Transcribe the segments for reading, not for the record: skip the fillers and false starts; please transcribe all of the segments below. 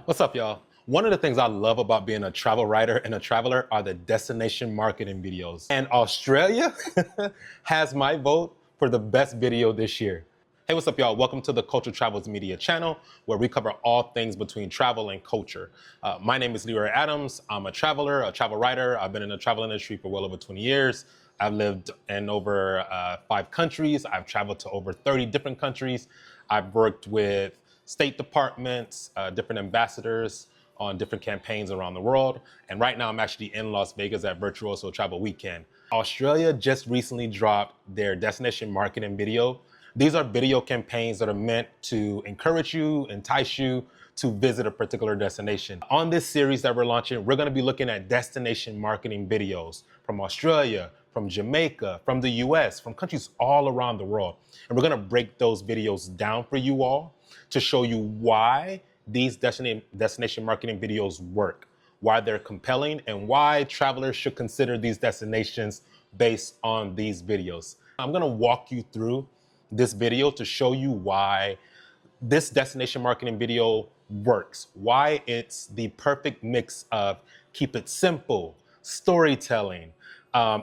What's up, y'all? One of the things I love about being a travel writer and a traveler are the destination marketing videos. And Australia has my vote for the best video this year. Hey, what's up, y'all? Welcome to the Culture Travels Media channel, where we cover all things between travel and culture. My name is Leroy Adams. I'm a traveler, a travel writer. I've been in the travel industry for well over 20 years. I've lived in over 5 countries. I've traveled to over 30 different countries. I've worked with state departments, different ambassadors on different campaigns around the world. And right now I'm actually in Las Vegas at Virtuoso Travel Weekend. Australia just recently dropped their destination marketing video. These are video campaigns that are meant to encourage you, entice you to visit a particular destination. On this series that we're launching, we're gonna be looking at destination marketing videos from Australia, from Jamaica, from the US, from countries all around the world. And we're gonna break those videos down for you all to show you why these destination marketing videos work, why they're compelling, and why travelers should consider these destinations based on these videos. I'm gonna walk you through this video to show you why this destination marketing video works, why it's the perfect mix of keep it simple, storytelling,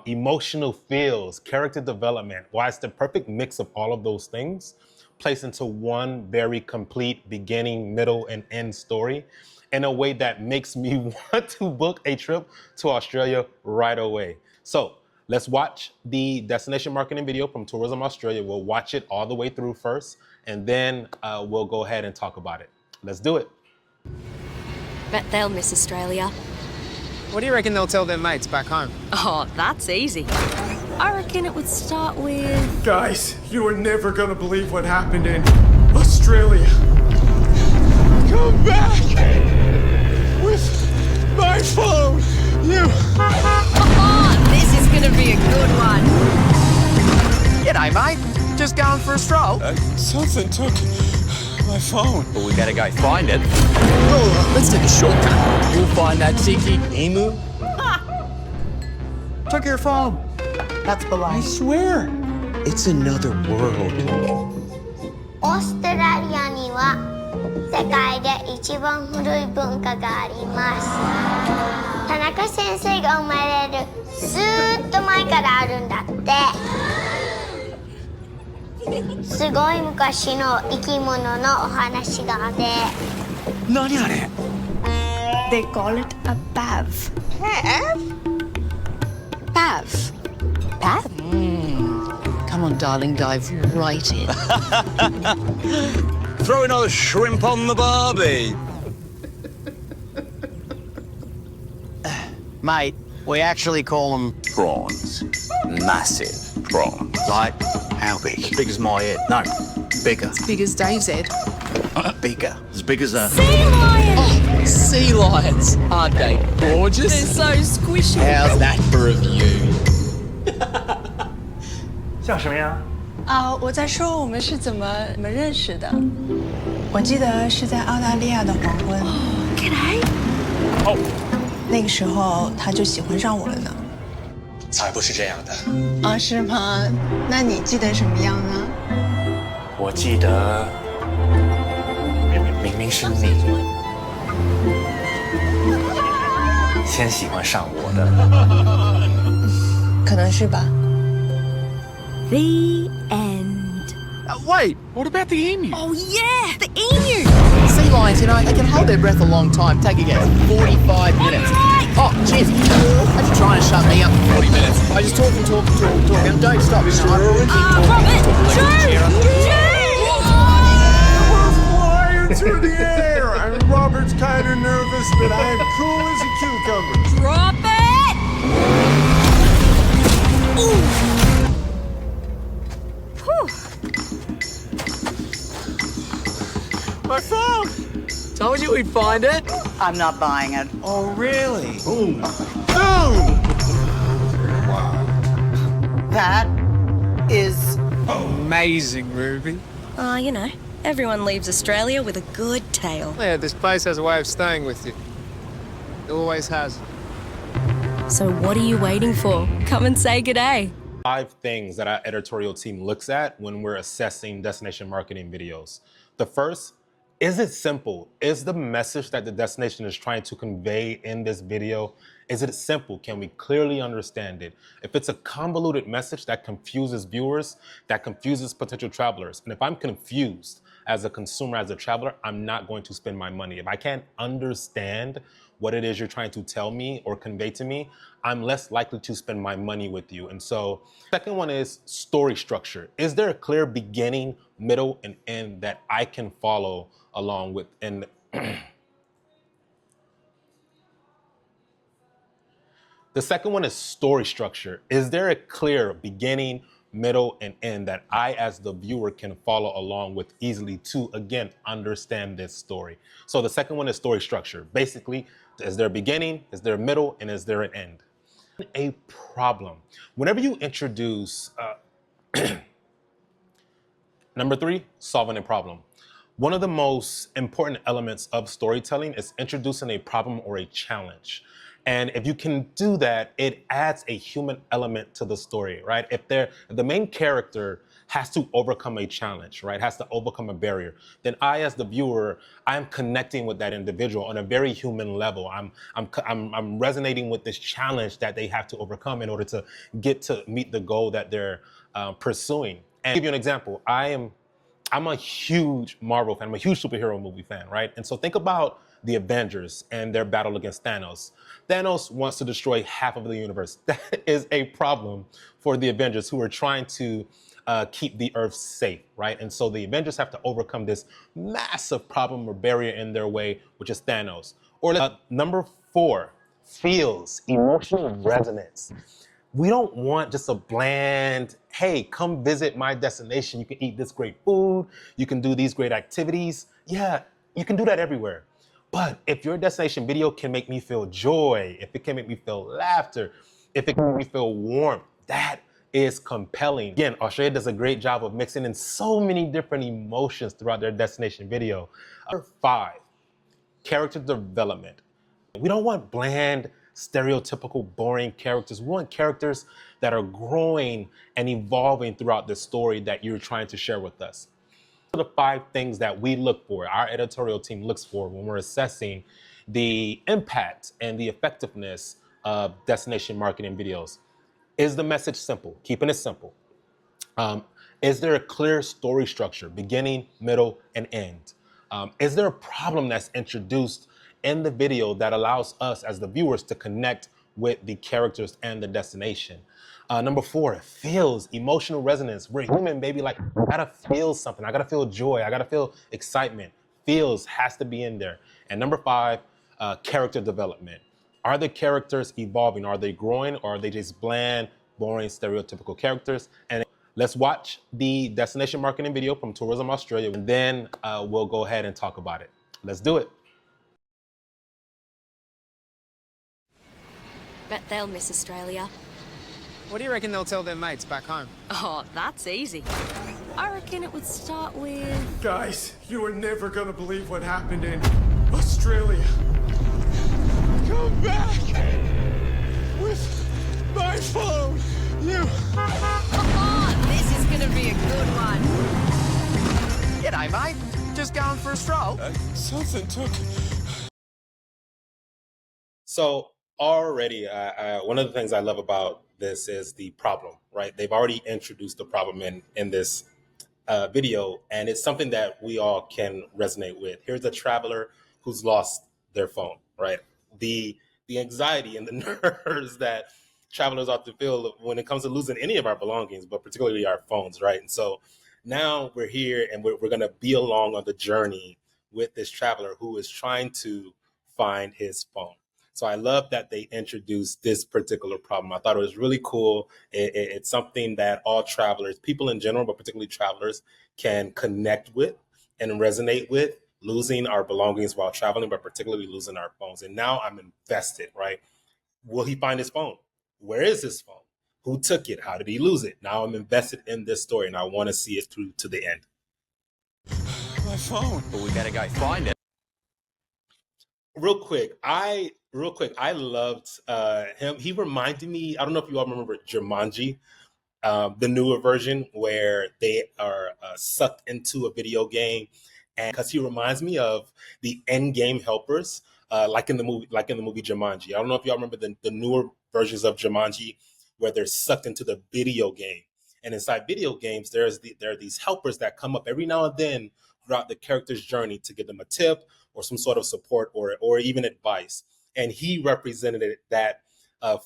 emotional feels, character development, why it's the perfect mix of all of those things placed into one very complete beginning, middle, and end story in a way that makes me want to book a trip to Australia right away. So let's watch the destination marketing video from Tourism Australia. We'll watch it all the way through first, and then we'll go ahead and talk about it. Let's do it. Bet they'll miss Australia. What do you reckon they'll tell their mates back home? Oh, that's easy. I reckon it would start with... Guys, you are never gonna believe what happened in Australia. Come back with my phone. Oh, this is gonna be a good one. G'day, mate. Just going for a stroll? Something took my phone. But we gotta go find it. Oh, let's take a shortcut. We'll find that cheeky emu. Took your phone. That's baloney. I swear. It's another world. オーストラリアには世界で一番古い文化があります。田中先生が生まれるずーっと前からあるんだって。すごい昔の生き物のお話がね。何あれ? They call it a pav. Pav. Pav? Come on, darling, dive right in. Throw another shrimp on the barbie. Mate, we actually call them... Prawns. Massive prawns. Like, how big? Big as my head. No, bigger. Big as Dave's head. Bigger. As big as a... Sea lion! Oh, sea lions. Aren't they gorgeous? They're so squishy. How's that for a view? 像什么呀？我在说我们是怎么认识的。我记得是在澳大利亚的黄昏。G'day. 那个时候他就喜欢上我了呢。才不是这样的。啊，是吗？那你记得什么样呢？我记得，明明是你先喜欢上我的。可能是吧。The end. Wait, what about the emu? Oh yeah, the emu. Sea lions, you know, they can hold their breath a long time. Take a guess. 45 minutes. Oh, cheers. Are you trying to shut me up for 40 minutes? I just talk and talk and talk and talk. And don't stop. You know, I keep talking. Robert, Flying through the air. And Robert's kind of nervous, but I am cool as a cucumber. Drop it. Ooh. My phone. Told you we'd find it. I'm not buying it. Oh, really? Boom. Boom. That is... Amazing, Ruby. You know, everyone leaves Australia with a good tale. Yeah, this place has a way of staying with you. It always has. So what are you waiting for? Come and say g'day. 5 things that our editorial team looks at when we're assessing destination marketing videos. The first, Is it simple? Is the message that the destination is trying to convey in this video, is it simple? Can we clearly understand it? If it's a convoluted message that confuses viewers, that confuses potential travelers, and if I'm confused as a consumer, as a traveler, I'm not going to spend my money. If I can't understand what it is you're trying to tell me or convey to me, I'm less likely to spend my money with you. And so, second one is story structure. Is there a clear beginning, middle, and end that I can follow along with? And the second one is story structure. Is there a clear beginning, middle, and end that I, as the viewer, can follow along with easily to, again, understand this story? So the second one is story structure. Basically, is there a beginning, is there a middle, and is there an end? A problem. Whenever you introduce, number three, solving a problem. One of the most important elements of storytelling is introducing a problem or a challenge. And if you can do that, it adds a human element to the story, right? If the main character has to overcome a challenge, right? Has to overcome a barrier, then I, as the viewer, I'm connecting with that individual on a very human level. I'm resonating with this challenge that they have to overcome in order to get to meet the goal that they're pursuing. And to give you an example, I'm a huge Marvel fan. I'm a huge superhero movie fan, right? And so think about the Avengers and their battle against Thanos. Thanos wants to destroy half of the universe. That is a problem for the Avengers, who are trying to keep the Earth safe, right? And so the Avengers have to overcome this massive problem or barrier in their way, which is Thanos. Or number four, feels, emotional resonance. We don't want just a bland, hey, come visit my destination. You can eat this great food. You can do these great activities. Yeah, you can do that everywhere. But if your destination video can make me feel joy, if it can make me feel laughter, if it can make me feel warmth, that is compelling. Again, Australia does a great job of mixing in so many different emotions throughout their destination video. Number five, character development. We don't want bland, stereotypical, boring characters. We want characters that are growing and evolving throughout the story that you're trying to share with us. The five things that we look for, our editorial team looks for when we're assessing the impact and the effectiveness of destination marketing videos. Is the message simple? Keeping it simple. Is there a clear story structure, beginning, middle, and end? Is there a problem that's introduced in the video that allows us as the viewers to connect with the characters and the destination? Number four, feels, emotional resonance. We're human, baby. Like, I gotta feel something. I gotta feel joy. I gotta feel excitement. Feels has to be in there. And number five, character development. Are the characters evolving? Are they growing? Or are they just bland, boring, stereotypical characters? And let's watch the destination marketing video from Tourism Australia, and then we'll go ahead and talk about it. Let's do it. Bet they'll miss Australia. What do you reckon they'll tell their mates back home? Oh, that's easy. I reckon it would start with... Guys, you are never gonna believe what happened in Australia. Come back! With my phone! You... Oh, this is gonna be a good one. G'day, mate. Just going for a stroll. Something took... So already, one of the things I love about this is the problem, right? They've already introduced the problem in this video, and it's something that we all can resonate with. Here's a traveler who's lost their phone, right? The anxiety and the nerves that travelers often feel when it comes to losing any of our belongings, but particularly our phones, right? And so now we're here and we're going to be along on the journey with this traveler who is trying to find his phone. So I love that they introduced this particular problem. I thought it was really cool. It's something that all travelers, people in general, but particularly travelers, can connect with and resonate with, losing our belongings while traveling, but particularly losing our phones. And now I'm invested, right? Will he find his phone? Where is his phone? Who took it? How did he lose it? Now I'm invested in this story and I want to see it through to the end. My phone. But we better go find it. Real quick, I loved him. He reminded me, I don't know if you all remember Jumanji, the newer version where they are sucked into a video game and because he reminds me of the end game helpers, like in the movie Jumanji. I don't know if y'all remember the newer versions of Jumanji where they're sucked into the video game. And inside video games, there are these helpers that come up every now and then throughout the character's journey to give them a tip or some sort of support or even advice. And he represented that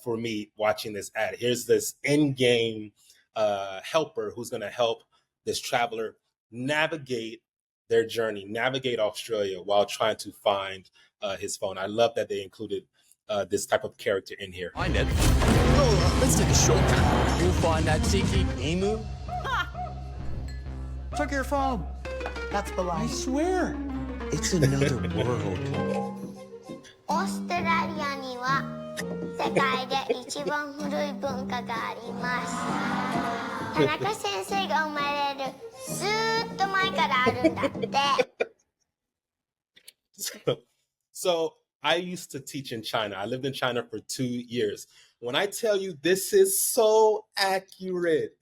for me watching this ad. Here's this in-game helper who's going to help this traveler navigate their journey, navigate Australia while trying to find his phone. I love that they included this type of character in here. Find it. Oh, let's take a shortcut. You'll find that tiki emu. Took your phone. That's the line. I swear. It's another world. オーストラリアには世界で一番古い文化があります。田中先生が生まれるずーっと前からあるんだって。So I used to teach in China. I lived in China for 2 years. When I tell you this is so accurate,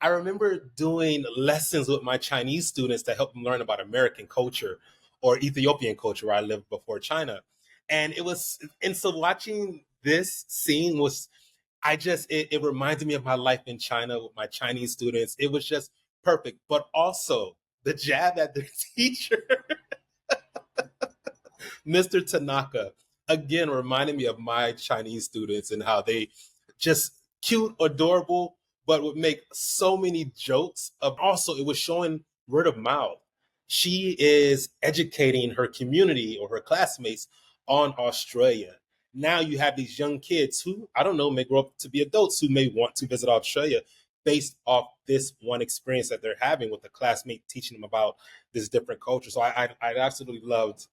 I remember doing lessons with my Chinese students to help them learn about American culture or Ethiopian culture where I lived before China. And so watching this scene it reminded me of my life in China with my Chinese students. It was just perfect. But also the jab at the teacher, Mr. Tanaka, again, reminded me of my Chinese students and how they just cute, adorable, but would make so many jokes. Also, it was showing word of mouth. She is educating her community or her classmates on Australia. Now you have these young kids who, I don't know, may grow up to be adults who may want to visit Australia based off this one experience that they're having with a classmate teaching them about this different culture. So I absolutely loved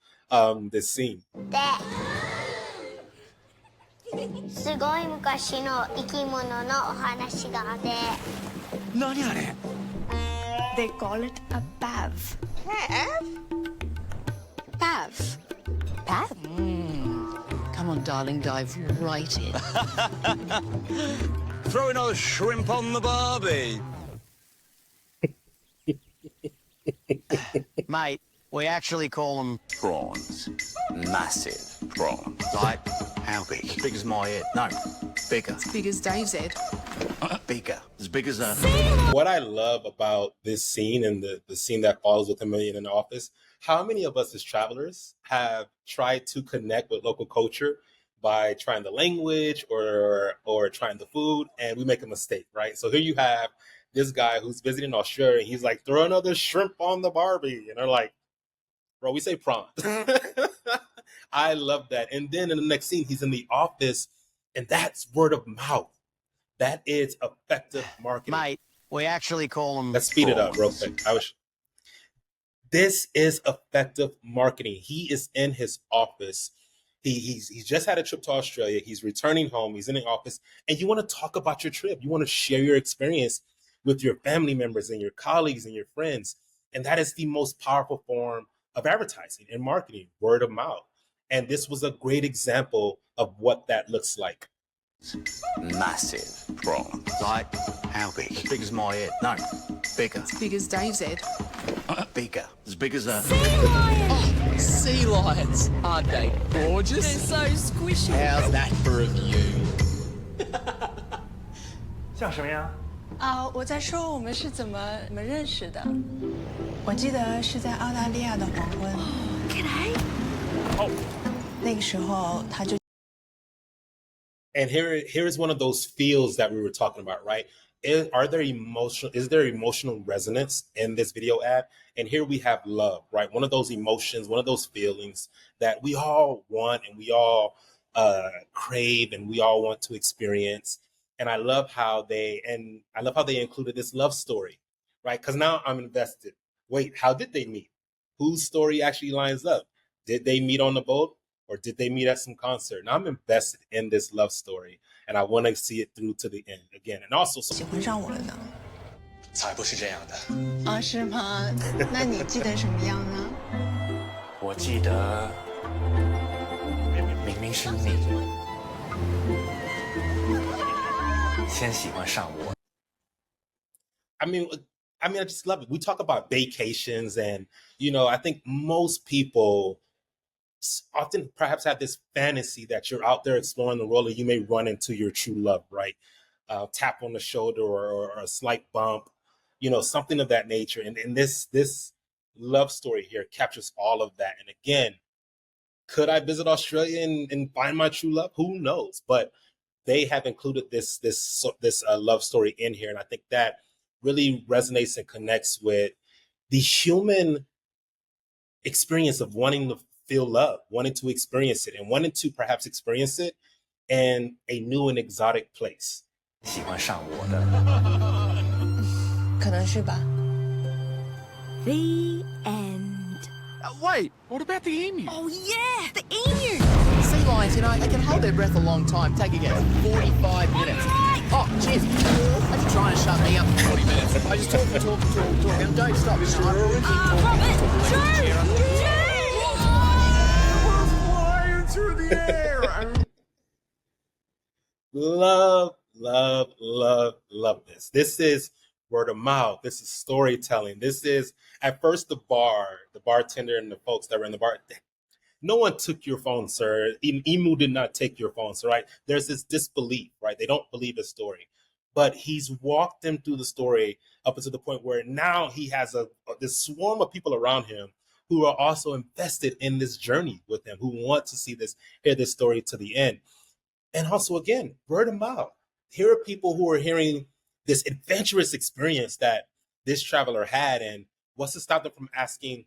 this scene. すごい昔の生き物のお話があって。何あれ? They call it a pav. Pav. Pav? Come on, darling, dive right in. Throw another shrimp on the barbie. Mate, we actually call them Prawns. Massive prawns. like how big? Big as my head. No, bigger. Big as Dave's head. Bigger. As big as a. What I love about this scene and the scene that follows with Amelia in the office, how many of us as travelers have tried to connect with local culture by trying the language or trying the food, and we make a mistake, right? So here you have this guy who's visiting Australia, and he's like, throw another shrimp on the barbie. And they're like, bro, we say prawns. I love that. And then in the next scene, he's in the office, and that's word of mouth. That is effective marketing. Mate, we actually call them. Let's speed it up real quick. This is effective marketing. He is in his office. He's just had a trip to Australia. He's returning home. He's in the office. And you want to talk about your trip. You want to share your experience with your family members and your colleagues and your friends. And that is the most powerful form of advertising and marketing, word of mouth. And this was a great example of what that looks like. Massive prawns. Like how big? Big as my head. No, bigger. Big as Dave's head. Bigger. As big as a. Oh, sea lions. Aren't they gorgeous? They're so squishy. How's that for a view? 像什么呀？我在说我们是怎么认识的。我记得是在澳大利亚的黄昏。那个时候他就。And here is one of those feels that we were talking about, right? Is there emotional resonance in this video ad? And here we have love, right? One of those emotions, one of those feelings that we all want and we all crave and we all want to experience. And I love how they included this love story, right? Because now I'm invested. Wait, how did they meet? Whose story actually lines up? Did they meet on the boat? Or did they meet at some concert? Now I'm invested in this love story, and I want to see it through to the end again. And also, 喜欢上我了呢？才不是这样的。是吗？那你记得什么样呢？我记得，明明是你先喜欢上我。I mean, I mean, I just love it. We talk about vacations, and I think most people often perhaps have this fantasy that you're out there exploring the world and you may run into your true love, right? Tap on the shoulder or a slight bump, something of that nature. And this love story here captures all of that. And again, could I visit Australia and find my true love? Who knows? But they have included this love story in here, and I think that really resonates and connects with the human experience of wanting to feel love, wanting to experience it, and wanting to perhaps experience it in a new and exotic place. 喜欢上我的。可能是吧。 The end. Wait, what about the emu? Oh, yeah, the emu. Sea lions, they can hold their breath a long time. Take a guess. 45 minutes. Oh, cheers. Are you trying to shut me up for 40 minutes? I just talk. And don't stop. I really keep Flying through the air. Love this. This is word of mouth. This is storytelling. This is, at first, the bartender and the folks that were in the bar. No one took your phone, sir. Emu did not take your phone, sir, right? There's this disbelief, right? They don't believe his story. But he's walked them through the story up until the point where now he has this swarm of people around him who are also invested in this journey with him, who want to hear this story to the end. And also, again, word of mouth. Here are people who are hearing this adventurous experience that this traveler had. And what's to stop them from asking,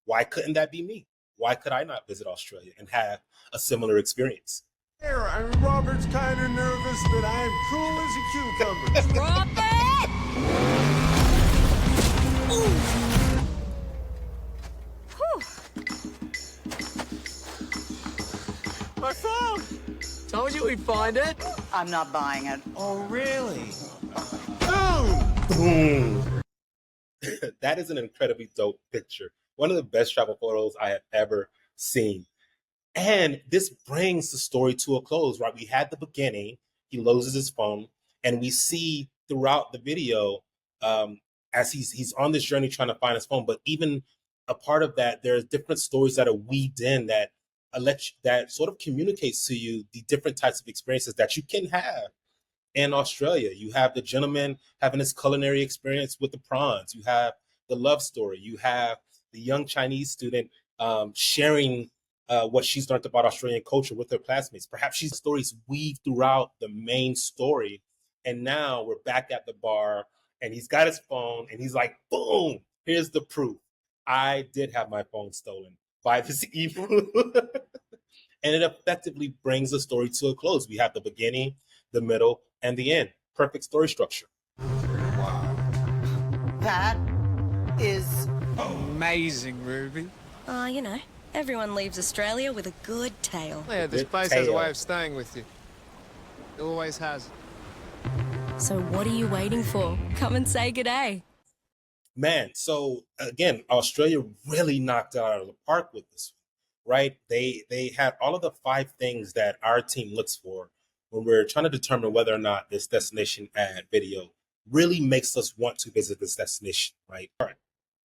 why couldn't that be me? Why could I not visit Australia and have a similar experience? Robert's kind of nervous, but I'm cool as a cucumber. Drop it! My phone! Told you we'd find it. I'm not buying it. Oh, really? Boom! That is an incredibly dope picture. One of the best travel photos I have ever seen. And this brings the story to a close, right? We had the beginning, he loses his phone, and we see throughout the video, as he's on this journey trying to find his phone, but even a part of that, there's different stories that are weaved in that that sort of communicates to you the different types of experiences that you can have in Australia. You have the gentleman having his culinary experience with the prawns. You have the love story. You have the young Chinese student sharing what she's learned about Australian culture with her classmates. Perhaps she's stories weave throughout the main story. And now we're back at the bar and he's got his phone and he's like, boom, here's the proof. I did have my phone stolen by this evil. And it effectively brings the story to a close. We have the beginning, the middle, and the end. Perfect story structure. That is amazing, Ruby. Everyone leaves Australia with a good tale. Yeah, this place has a way of staying with you. It always has. So what are you waiting for? Come and say g'day. Man, so again, Australia really knocked it out of the park with this one, right? They had all of the 5 things that our team looks for when we're trying to determine whether or not this destination ad video really makes us want to visit this destination, right?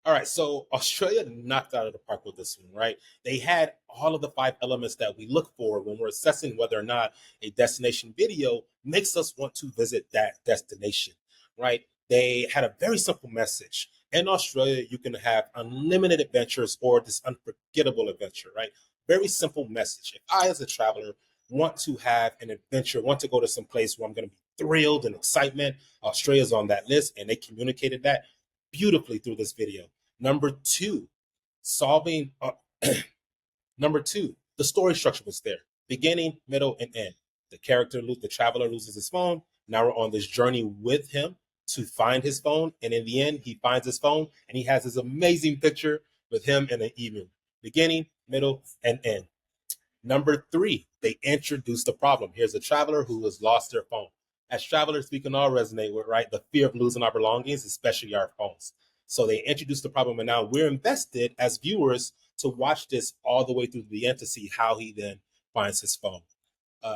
All right, so Australia knocked out of the park with this one, right? They had all of the 5 elements that we look for when we're assessing whether or not a destination video makes us want to visit that destination, right? They had a very simple message. In Australia, you can have unlimited adventures or this unforgettable adventure, right? Very simple message. If I, as a traveler, want to have an adventure, want to go to some place where I'm going to be thrilled and excitement, Australia's on that list, and they communicated that beautifully through this video. Number 2, the story structure was there. Beginning, middle, and end. The traveler loses his phone. Now we're on this journey with him to find his phone. And in the end, he finds his phone and he has this amazing picture with him and an emu. Beginning, middle, and end. Number 3, they introduced the problem. Here's a traveler who has lost their phone. As travelers, we can all resonate with, right? The fear of losing our belongings, especially our phones. So they introduced the problem, and now we're invested as viewers to watch this all the way through to the end to see how he then finds his phone.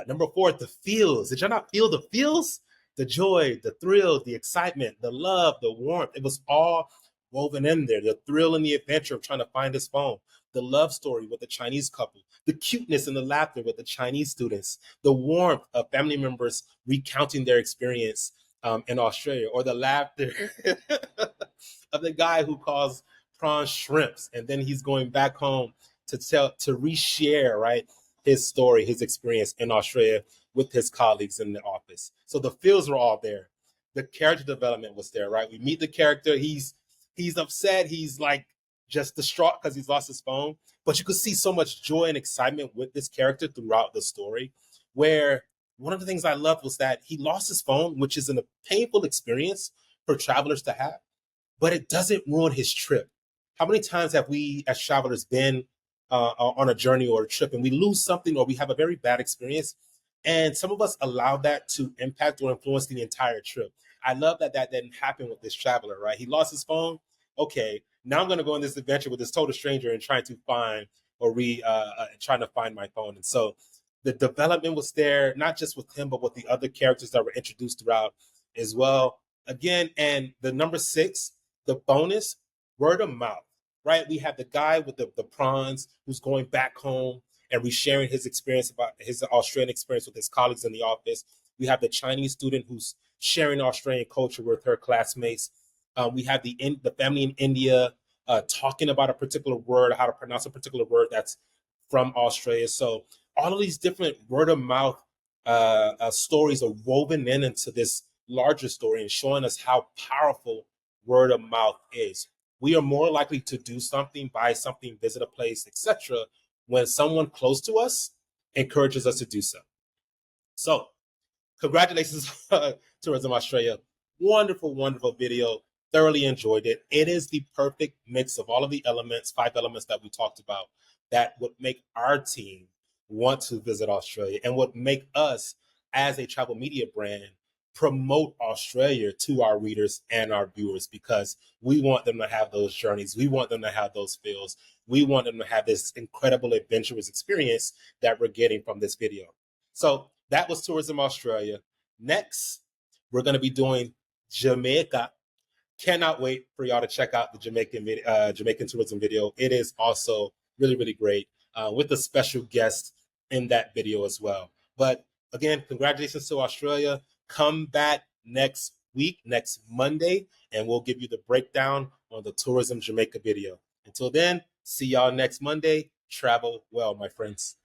Number 4, the feels. Did y'all not feel the feels? the joy, the thrill, the excitement, the love, the warmth. It was all woven in there. The thrill and the adventure of trying to find his phone, the love story with the Chinese couple, the cuteness and the laughter with the Chinese students, the warmth of family members recounting their experience in Australia, or the laughter of the guy who calls prawns shrimps, and then he's going back home to reshare, right, his story, his experience in Australia with his colleagues in the office. So the feels were all there. The character development was there, right? We meet the character. He's upset. He's like just distraught because he's lost his phone. But you could see so much joy and excitement with this character throughout the story, where one of the things I loved was that he lost his phone, which is a painful experience for travelers to have, but it doesn't ruin his trip. How many times have we as travelers been on a journey or a trip and we lose something, or we have a very bad experience, and some of us allow that to impact or influence the entire trip? I love that that didn't happen with this traveler, right? He lost his phone. Okay, now I'm going to go on this adventure with this total stranger and trying to find trying to find my phone. And so the development was there, not just with him, but with the other characters that were introduced throughout as well. Again, and the number 6, the bonus, word of mouth, right? We have the guy with the prawns who's going back home and resharing his experience about his Australian experience with his colleagues in the office. We have the Chinese student who's sharing Australian culture with her classmates. We have the family in India talking about a particular word, how to pronounce a particular word that's from Australia. So all of these different word of mouth stories are woven into this larger story and showing us how powerful word of mouth is. We are more likely to do something, buy something, visit a place, etc., when someone close to us encourages us to do so. So, congratulations, Tourism Australia. Wonderful, wonderful video. Thoroughly enjoyed it. It is the perfect mix of all of the elements, 5 elements that we talked about, that would make our team want to visit Australia and would make us, as a travel media brand, promote Australia to our readers and our viewers, because we want them to have those journeys. We want them to have those feels. We want them to have this incredible adventurous experience that we're getting from this video. So that was Tourism Australia. Next, we're going to be doing Jamaica. Cannot wait for y'all to check out the Jamaican tourism video. It is also really, really great with a special guest in that video as well. But again, congratulations to Australia. Come back next week, next Monday, and we'll give you the breakdown on the Tourism Jamaica video. Until then, see y'all next Monday. Travel well, my friends.